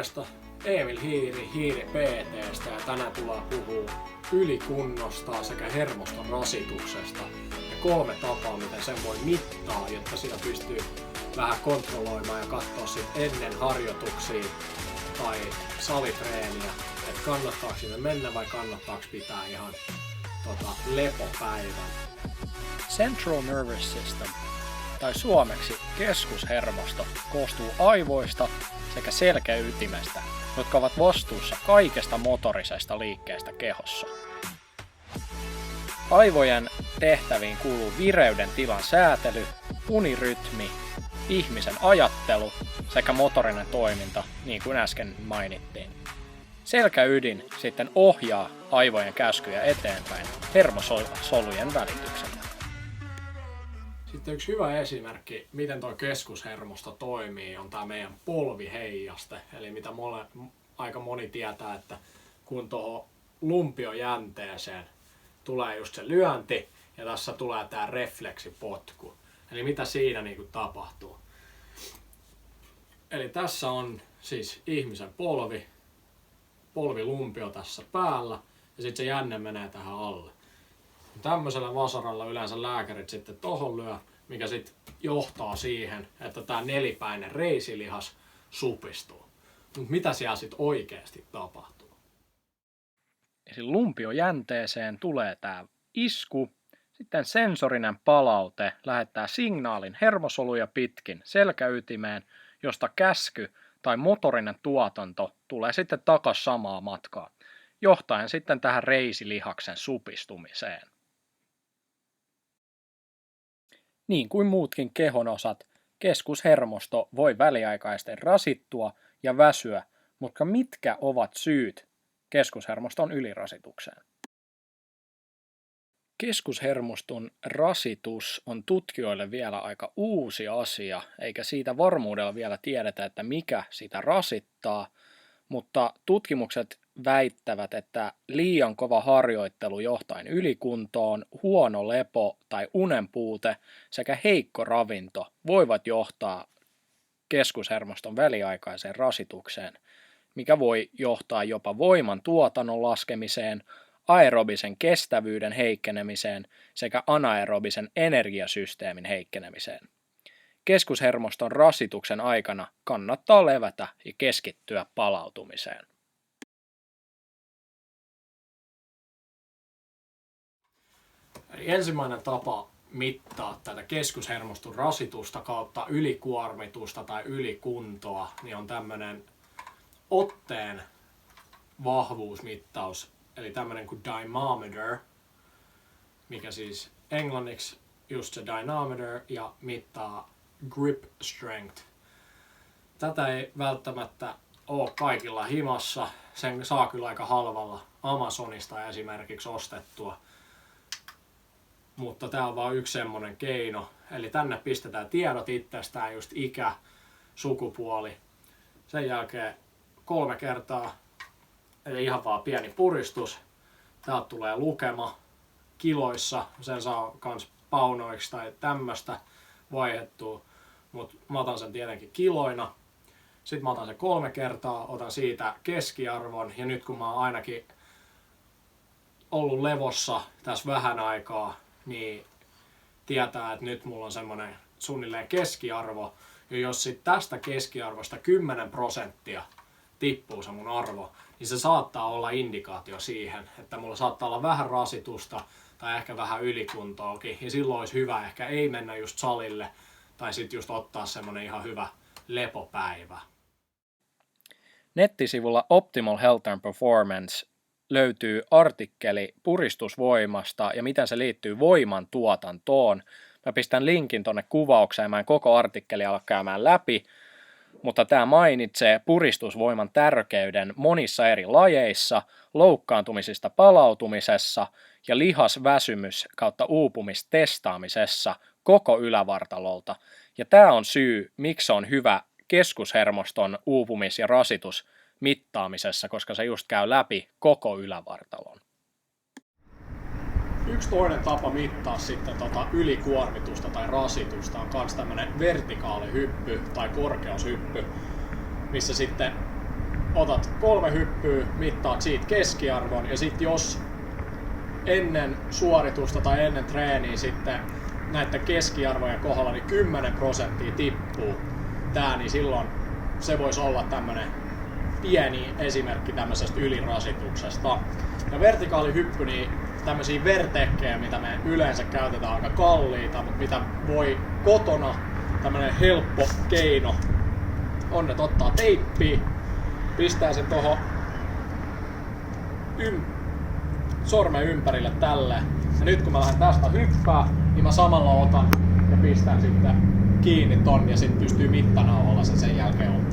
Morjesta, Emil Hiiri PT:stä ja tänään tullaan puhua ylikunnosta sekä hermoston rasituksesta ja 3 tapaa, miten sen voi mittaa, jotta sitä pystyy vähän kontrolloimaan ja katsoa sit ennen harjoituksia tai salitreeniä, että kannattaako sinne mennä vai kannattaako pitää ihan lepopäivän. Central Nervous System, tai suomeksi keskushermosto, koostuu aivoista sekä selkäytimestä, jotka ovat vastuussa kaikesta motorisesta liikkeestä kehossa. Aivojen tehtäviin kuuluu vireyden tilan säätely, unirytmi, ihmisen ajattelu sekä motorinen toiminta, niin kuin äsken mainittiin. Selkäydin sitten ohjaa aivojen käskyjä eteenpäin hermosolujen välityksellä. Sitten yksi hyvä esimerkki, miten tuo keskushermosto toimii, on tämä meidän polviheijaste. Eli mitä aika moni tietää, että kun tuohon lumpiojänteeseen tulee just se lyönti ja tässä tulee tämä refleksipotku. Eli mitä siinä tapahtuu. Eli tässä on siis ihmisen polvilumpio tässä päällä ja sitten se jänne menee tähän alle. Tämmöisellä vasaralla yleensä lääkärit sitten tohon lyö, mikä sitten johtaa siihen, että tämä nelipäinen reisilihas supistuu. Mutta mitä siellä sitten oikeasti tapahtuu? Eli lumpiojänteeseen tulee tämä isku, sitten sensorinen palaute lähettää signaalin hermosoluja pitkin selkäytimeen, josta käsky tai motorinen tuotanto tulee sitten takas samaa matkaa, johtaen sitten tähän reisilihaksen supistumiseen. Niin kuin muutkin kehonosat, keskushermosto voi väliaikaisesti rasittua ja väsyä, mutta mitkä ovat syyt keskushermoston ylirasitukseen? Keskushermoston rasitus on tutkijoille vielä aika uusi asia, eikä siitä varmuudella vielä tiedetä, että mikä sitä rasittaa, mutta tutkimukset väittävät, että liian kova harjoittelu johtaen ylikuntoon, huono lepo tai unenpuute sekä heikko ravinto voivat johtaa keskushermoston väliaikaiseen rasitukseen, mikä voi johtaa jopa voiman tuotannon laskemiseen, aerobisen kestävyyden heikkenemiseen sekä anaerobisen energiasysteemin heikkenemiseen. Keskushermoston rasituksen aikana kannattaa levätä ja keskittyä palautumiseen. Eli ensimmäinen tapa mittaa tätä keskushermoston rasitusta kautta ylikuormitusta tai ylikuntoa, niin on tämmöinen otteen vahvuusmittaus, eli tämmöinen kuin dynamometer, mikä siis englanniksi just se dynamometer ja mittaa grip strength. Tätä ei välttämättä ole kaikilla himassa, sen saa kyllä aika halvalla Amazonista esimerkiksi ostettua. Mutta tämä on vain yksi semmoinen keino. Eli tänne pistetään tiedot itsestään, just ikä, sukupuoli. Sen jälkeen 3 kertaa, eli ihan vaan pieni puristus. Täältä tulee lukema kiloissa. Sen saa kans paunoiksi tai tämmöstä vaihettua. Mutta mä otan sen tietenkin kiloina. Sitten mä otan sen 3 kertaa, otan siitä keskiarvon. Ja nyt kun mä oon ainakin ollut levossa tässä vähän aikaa, niin tietää, että nyt mulla on semmonen suunnilleen keskiarvo. Ja jos sit tästä keskiarvosta 10% tippuu se mun arvo, niin se saattaa olla indikaatio siihen, että mulla saattaa olla vähän rasitusta tai ehkä vähän ylikuntoakin. Ja silloin olisi hyvä ehkä ei mennä just salille tai sit just ottaa semmonen ihan hyvä lepopäivä. Nettisivulla Optimal Health and Performance löytyy artikkeli puristusvoimasta ja miten se liittyy voiman tuotantoon. Mä pistän linkin tonne kuvaukseen, mä en koko artikkeli ala käymään läpi, mutta tämä mainitsee puristusvoiman tärkeyden monissa eri lajeissa, loukkaantumisista palautumisessa ja lihasväsymys kautta uupumistestaamisessa koko ylävartalolta. Ja tämä on syy, miksi on hyvä keskushermoston uupumis- ja rasitus mittaamisessa, koska se just käy läpi koko ylävartalon. Yksi toinen tapa mittaa sitten ylikuormitusta tai rasitusta on myös tämmöinen vertikaalihyppy tai korkeushyppy, missä sitten otat 3 hyppyä, mittaat siitä keskiarvon ja sit jos ennen suoritusta tai ennen treeniä sitten näiden keskiarvojen kohdalla niin 10% tippuu tää, niin silloin se voisi olla tämmönen pieni esimerkki tämmöisestä ylirasituksesta. Ja vertikaalihyppy, niin tämmöisiä vertekkejä, mitä me yleensä käytetään aika kalliita, mutta mitä voi kotona, tämmönen helppo keino on, että ottaa teippiä, pistää sen tohon sormen ympärille tälle. Ja nyt kun mä lähden tästä hyppää, niin mä samalla otan ja pistän sitten kiinni ton ja sit pystyy mittanauhalla sen jälkeen ottaa.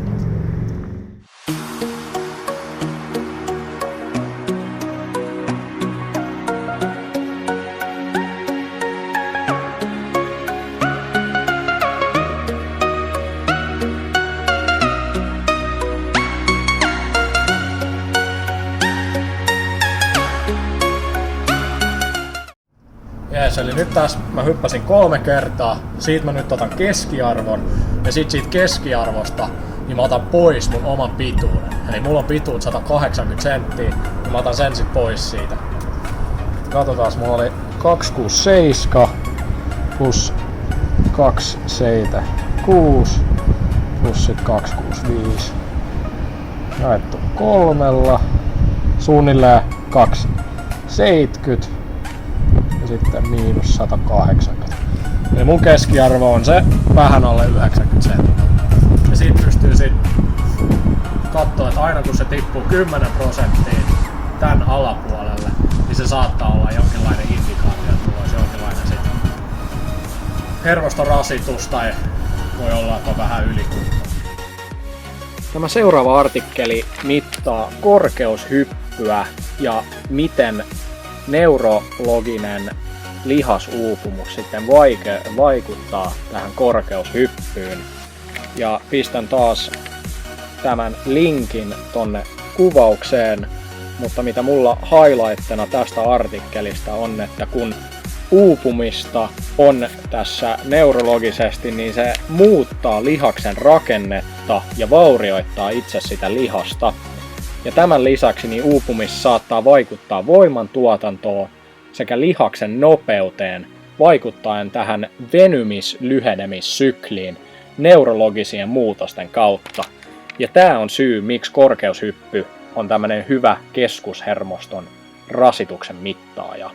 Jees, eli nyt taas mä hyppäsin 3 kertaa, siitä mä nyt otan keskiarvon ja sit siitä keskiarvosta niin mä otan pois mun oman pituuden. Eli mulla on pituus 180 senttiä, niin mä otan sen sit pois siitä. Katsotaan, mulla oli 267 plus 276 plus sit 265 jaettu 3, suunnilleen 270 ja sitten miinus 180. Eli mun keskiarvo on se vähän alle 90 senttiä. Ja siitä pystyy katsoa, että aina kun se tippuu 10% tän alapuolelle, niin se saattaa olla jonkinlainen indikaatio, että olisi jonkinlainen hermostorasitus tai voi olla, että on vähän ylikunto. Tämä seuraava artikkeli mittaa korkeushyppyä ja miten neurologinen lihasuupumus sitten vaikuttaa tähän korkeushyppyyn. Ja pistän taas tämän linkin tonne kuvaukseen, mutta mitä mulla highlightena tästä artikkelista on, että kun uupumista on tässä neurologisesti, niin se muuttaa lihaksen rakennetta ja vaurioittaa itse sitä lihasta. Ja tämän lisäksi niin uupumis saattaa vaikuttaa voimantuotantoon sekä lihaksen nopeuteen, vaikuttaen tähän venymis-lyhenemissykliin neurologisien muutosten kautta. Ja tämä on syy, miksi korkeushyppy on tämmöinen hyvä keskushermoston rasituksen mittaaja.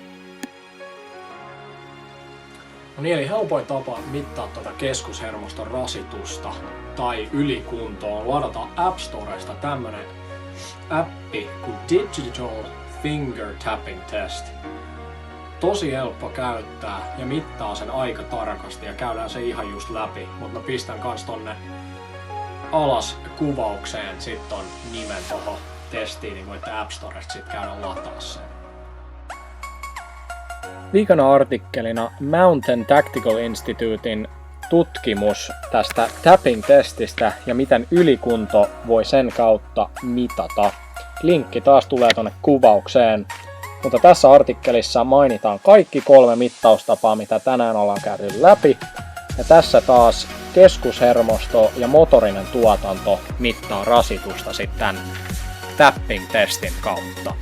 No niin, eli helpoin tapa mittaa tuota keskushermoston rasitusta tai ylikuntoa on ladata App Storesta tämmönen appi kuin Digital Finger Tapping Test. Tosi helppo käyttää ja mittaa sen aika tarkasti ja käydään se ihan just läpi, mutta mä pistän kans tonne alas kuvaukseen sit ton nimen tohon testiin, niin voitte App Storesta sit käydä lataa sen. Viikon artikkelina Mountain Tactical Institutein tutkimus tästä tapping-testistä ja miten ylikunto voi sen kautta mitata. Linkki taas tulee tuonne kuvaukseen, mutta tässä artikkelissa mainitaan kaikki 3 mittaustapaa, mitä tänään ollaan käyty läpi. Ja tässä taas keskushermosto ja motorinen tuotanto mittaa rasitusta sitten tapping-testin kautta.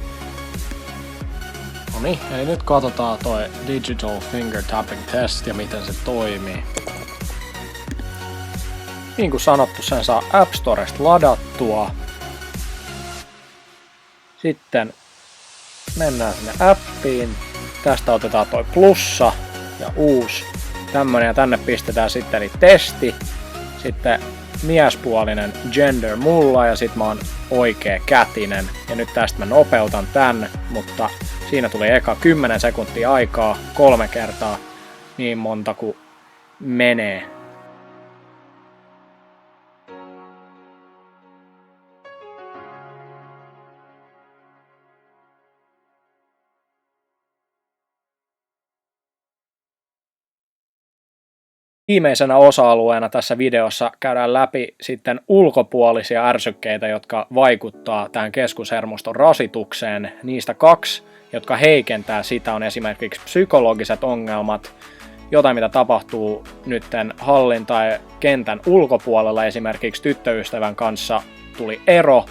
No niin, eli nyt katsotaan toi Digital Finger Tapping Test ja miten se toimii. Niin kuin sanottu, sen saa App Storesta ladattua. Sitten mennään sinne appiin. Tästä otetaan toi plussa ja uusi tämmönen ja tänne pistetään sitten eli testi. Sitten miespuolinen gender mulla ja sit mä oon oikea kätinen. Ja nyt tästä mä nopeutan tän, mutta siinä tuli eka 10 sekuntia aikaa 3 kertaa niin monta kuin menee. Viimeisenä osa-alueena tässä videossa käydään läpi sitten ulkopuolisia ärsykkeitä, jotka vaikuttaa tähän keskushermoston rasitukseen. Niistä 2, jotka heikentää sitä, on esimerkiksi psykologiset ongelmat, jotain mitä tapahtuu nytten hallin tai kentän ulkopuolella. Esimerkiksi tyttöystävän kanssa tuli ero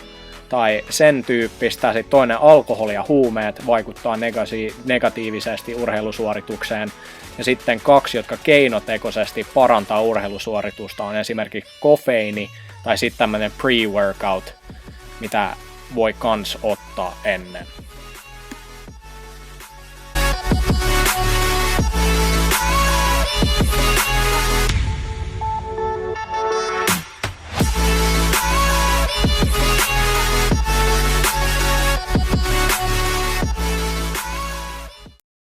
tai sen tyyppistä. Sitten toinen alkoholi ja huumeet vaikuttaa negatiivisesti urheilusuoritukseen. Ja sitten 2, jotka keinotekoisesti parantaa urheilusuoritusta, on esimerkiksi kofeiini tai sitten tämmöinen pre-workout, mitä voi kans ottaa ennen.